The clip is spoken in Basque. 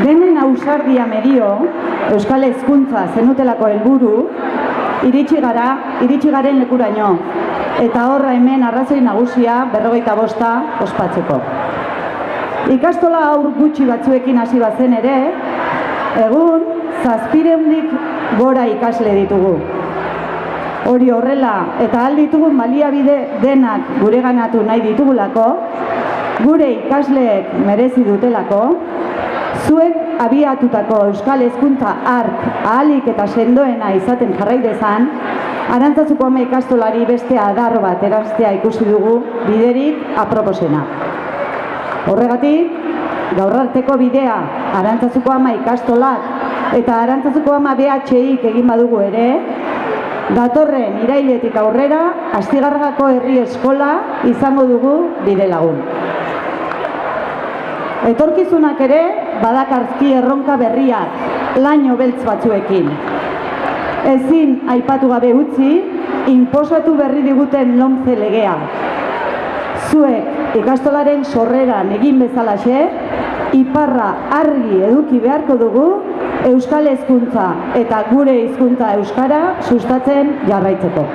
Denen ausardia medio, euskal hezkuntza zenutelako helburu, iritsi garen lekuraino, eta horra hemen arrazoi nagusia 45 ospatzeko. Ikastola haur gutxi batzuekin hasi bazen ere, egun 700 gora ikasle ditugu. Hori horrela, eta ahal ditugun baliabide denak gureganatu nahi ditugulako, gure ikasleek merezi dutelako, zuek abiatutako euskal hezkuntza hark ahalik eta sendoena izaten jarrai dezan, Arantzazuko Ama ikastolari beste adar bat eraztea ikusi dugu biderik aproposena. Horregatik, gaur arteko bidea Arantzazuko Ama ikastolak eta Arantzazuko Ama BHIk egin badugu ere, datorren irailetik aurrera Astigarragako herri eskola izango dugu bide lagun. Etorkizunak ere badakarzki erronka berriak laino beltz batzuekin. Ezin aipatu gabe utzi, inposatu berri diguten LOMCE legea. Zuek ikastolaren sorreran egin bezalaxe, iparra argi eduki beharko dugu euskal hezkuntza eta gure hizkuntza euskara sustatzen jarraitzeko.